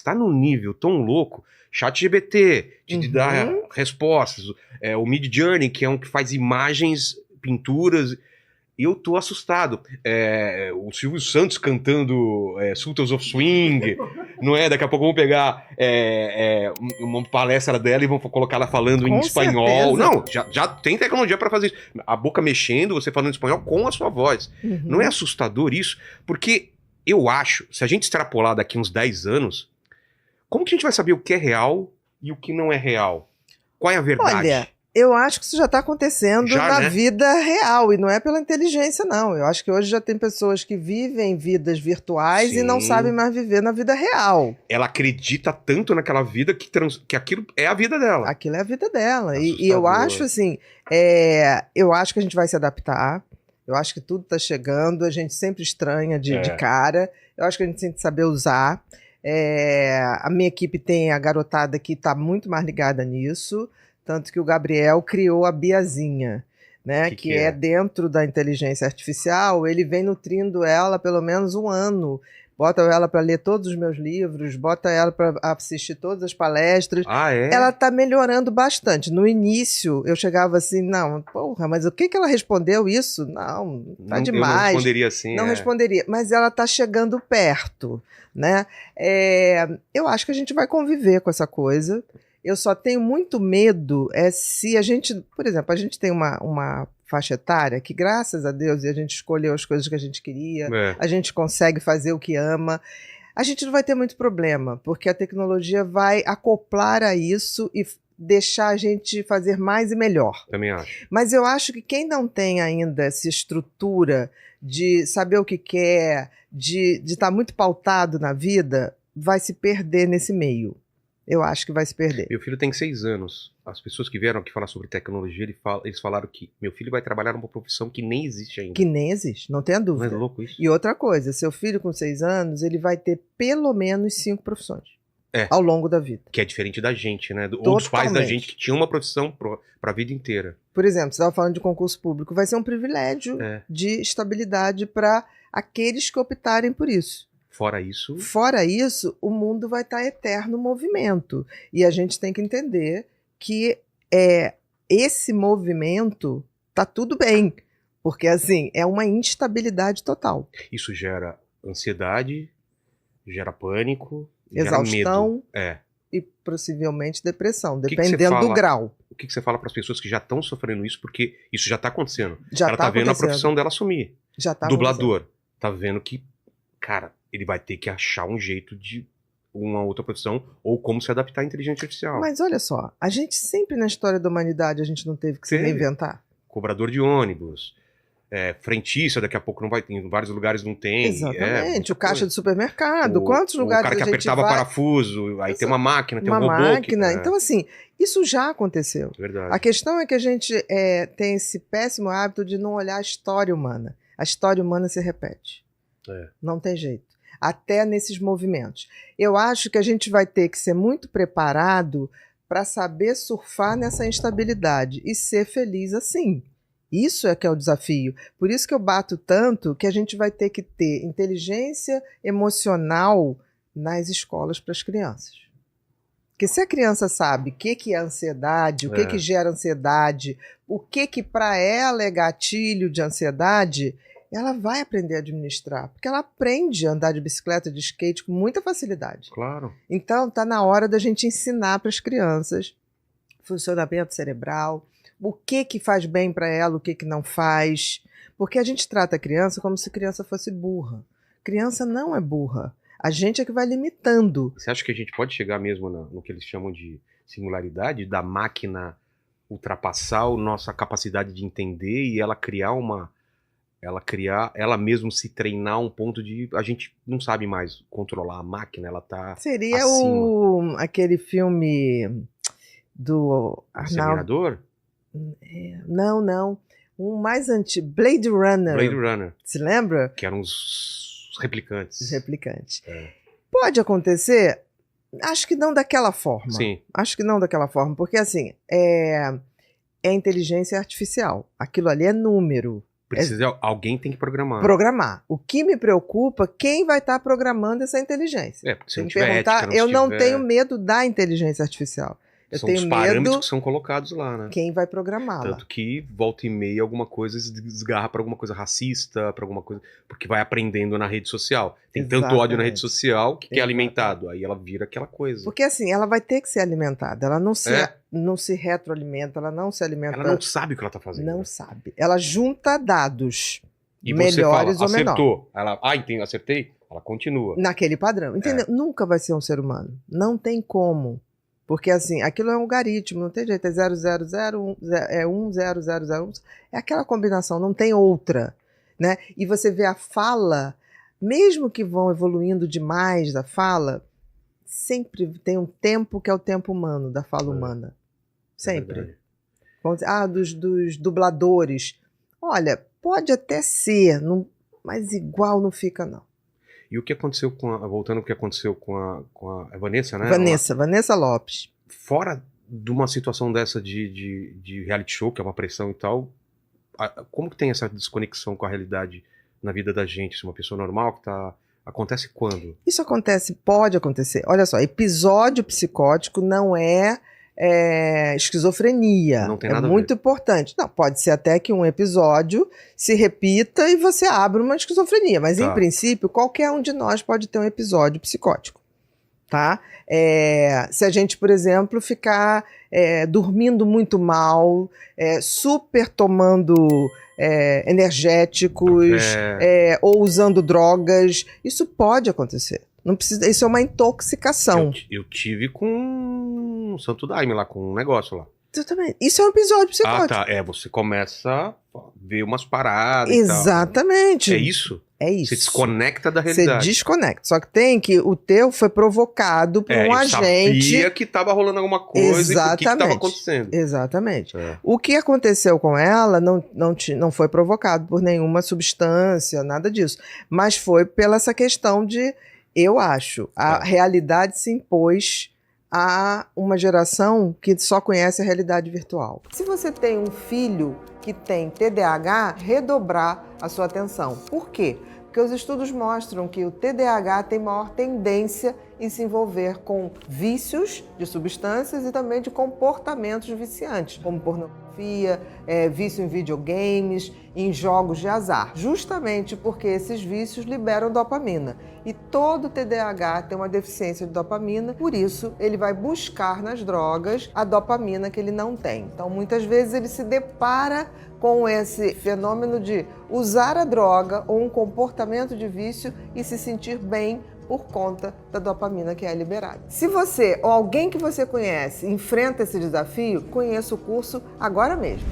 tá num nível tão louco. ChatGPT, de dar respostas. O Midjourney, que é um que faz imagens, pinturas. Eu tô assustado. O Silvio Santos cantando Sultans of Swing, não é? Daqui a pouco vamos pegar uma palestra dela e vamos colocar ela falando em espanhol. certeza. Não, já tem tecnologia para fazer isso. A boca mexendo, você falando espanhol com a sua voz. Não é assustador isso? Porque eu acho, se a gente extrapolar daqui uns 10 anos, como que a gente vai saber o que é real e o que não é real? Qual é a verdade? Olha, eu acho que isso já está acontecendo na vida real, e não é pela inteligência, não. Eu acho que hoje já tem pessoas que vivem vidas virtuais e não sabem mais viver na vida real. Ela acredita tanto naquela vida que aquilo é a vida dela. Aquilo é a vida dela. E eu acho assim, eu acho que a gente vai se adaptar. Eu acho que tudo está chegando, a gente sempre estranha de cara. Eu acho que a gente tem que saber usar. A minha equipe tem a garotada que está muito mais ligada nisso. Tanto que o Gabriel criou a Biazinha, né? Que é dentro da inteligência artificial. Ele vem nutrindo ela pelo menos um ano. Bota ela para ler todos os meus livros, bota ela para assistir todas as palestras. Ela está melhorando bastante. No início, eu chegava assim, não, porra, mas o que ela respondeu isso? Não, tá demais. Eu não responderia assim. Não responderia, mas ela está chegando perto, né? Eu acho que a gente vai conviver com essa coisa. Eu só tenho muito medo se a gente, por exemplo, a gente tem uma faixa etária que, graças a Deus, a gente escolheu as coisas que a gente queria, a gente consegue fazer o que ama, a gente não vai ter muito problema, porque a tecnologia vai acoplar a isso e deixar a gente fazer mais e melhor. Também acho. Mas eu acho que quem não tem ainda essa estrutura de saber o que quer, de estar muito pautado na vida, vai se perder nesse meio. Eu acho que vai se perder. Meu filho tem 6 anos. As pessoas que vieram aqui falar sobre tecnologia, eles falaram que meu filho vai trabalhar numa profissão que nem existe ainda. Que nem existe, não tenha dúvida. Não é louco isso? E outra coisa, seu filho com 6 anos, ele vai ter pelo menos 5 profissões ao longo da vida. Que é diferente da gente, né? Ou dos pais da gente que tinham uma profissão para a vida inteira. Por exemplo, você estava falando de concurso público, vai ser um privilégio de estabilidade para aqueles que optarem por isso. Fora isso, o mundo vai estar eterno movimento. E a gente tem que entender que esse movimento tá tudo bem. Porque, assim, é uma instabilidade total. Isso gera ansiedade, gera pânico, exaustão gera medo. E possivelmente depressão, dependendo do grau. O que você fala para as pessoas que já estão sofrendo isso? Porque isso já está acontecendo. Já ela tá vendo a profissão dela sumir. Já tá Dublador. Tá vendo que, cara, ele vai ter que achar um jeito de uma outra profissão ou como se adaptar à inteligência artificial. Mas olha só, a gente sempre na história da humanidade a gente não teve que se reinventar. Cobrador de ônibus, frentista, daqui a pouco não vai ter, em vários lugares não tem. Exatamente, o caixa de supermercado, quantos lugares a gente vai... O cara que apertava parafuso, aí tem uma máquina, tem um robô. Então assim, isso já aconteceu. Verdade. A questão é que a gente tem esse péssimo hábito de não olhar a história humana. A história humana se repete. Não tem jeito. Até nesses movimentos. Eu acho que a gente vai ter que ser muito preparado para saber surfar nessa instabilidade e ser feliz assim. Isso é que é o desafio. Por isso que eu bato tanto que a gente vai ter que ter inteligência emocional nas escolas para as crianças. Porque se a criança sabe o que é ansiedade, o que gera ansiedade, o que para ela é gatilho de ansiedade, ela vai aprender a administrar, porque ela aprende a andar de bicicleta, de skate com muita facilidade. Claro. Então, está na hora da gente ensinar para as crianças funcionamento cerebral, o que faz bem para ela, o que não faz. Porque a gente trata a criança como se a criança fosse burra. Criança não é burra. A gente é que vai limitando. Você acha que a gente pode chegar mesmo no que eles chamam de singularidade, da máquina ultrapassar a nossa capacidade de entender e ela criar ela mesma se treinar a um ponto de a gente não sabe mais controlar a máquina, ela tá Seria aquele filme do Exterminador? Não. Um mais antigo, Blade Runner. Blade Runner. Se lembra? Que eram os replicantes. Os replicantes. Pode acontecer? Acho que não daquela forma. Sim. Acho que não daquela forma, porque assim, é inteligência artificial. Aquilo ali é número. Alguém tem que programar. Programar. O que me preocupa, quem vai estar programando essa inteligência? Porque se não tiver ética, eu não tenho medo da inteligência artificial. Eu são tenho os parâmetros medo que são colocados lá, né? Quem vai programá-la. Tanto que volta e meia alguma coisa desgarra para alguma coisa racista, para alguma coisa, porque vai aprendendo na rede social. Tem tanto ódio na rede social que é alimentado, aí ela vira aquela coisa. Porque assim, ela vai ter que ser alimentada, ela não se retroalimenta, ela não se alimenta. Ela não sabe o que ela tá fazendo. Não sabe. Ela junta dados e melhores você fala, ou menores. Acertou. Ela, acertei, ela continua. Naquele padrão, entendeu? Nunca vai ser um ser humano. Não tem como. Porque, assim, aquilo é um algoritmo, não tem jeito, é 0001, é 10001, é aquela combinação, não tem outra, né? E você vê a fala, mesmo que vão evoluindo demais da fala, sempre tem um tempo que é o tempo humano, da fala humana. Sempre. Vamos dizer, dos dubladores. Olha, pode até ser, mas igual não fica, não. E o que aconteceu voltando ao que aconteceu com a Vanessa, né? Vanessa Lopes. Fora de uma situação dessa de reality show, que é uma pressão e tal, como que tem essa desconexão com a realidade na vida da gente? Se uma pessoa normal que acontece quando? Isso pode acontecer. Olha só, episódio psicótico não é esquizofrenia. Não tem nada a ver. Muito importante. Não, pode ser até que um episódio se repita e você abra uma esquizofrenia, mas em princípio qualquer um de nós pode ter um episódio psicótico, tá? Se a gente, por exemplo, ficar dormindo muito mal, super tomando energéticos ou usando drogas, isso pode acontecer. Não precisa, isso é uma intoxicação. Eu tive com o Santo Daime lá, com um negócio lá. Eu também. Isso é um episódio psicótico. Você começa a ver umas paradas. Exatamente. E tal. É isso? É isso. Você desconecta da realidade. Você desconecta. Só que o teu foi provocado por um agente. Sabia que estava rolando alguma coisa. Exatamente. E o que estava acontecendo. Exatamente. O que aconteceu com ela não foi provocado por nenhuma substância, nada disso. Mas foi pela essa questão de, eu acho, a realidade se impôs a uma geração que só conhece a realidade virtual. Se você tem um filho que tem TDAH, redobrar a sua atenção. Por quê? Porque os estudos mostram que o TDAH tem maior tendência em se envolver com vícios de substâncias e também de comportamentos viciantes, como pornografia, vício em videogames, em jogos de azar, justamente porque esses vícios liberam dopamina. E todo TDAH tem uma deficiência de dopamina, por isso ele vai buscar nas drogas a dopamina que ele não tem. Então, muitas vezes ele se depara com esse fenômeno de usar a droga ou um comportamento de vício e se sentir bem por conta da dopamina que é liberada. Se você ou alguém que você conhece enfrenta esse desafio, conheça o curso agora mesmo.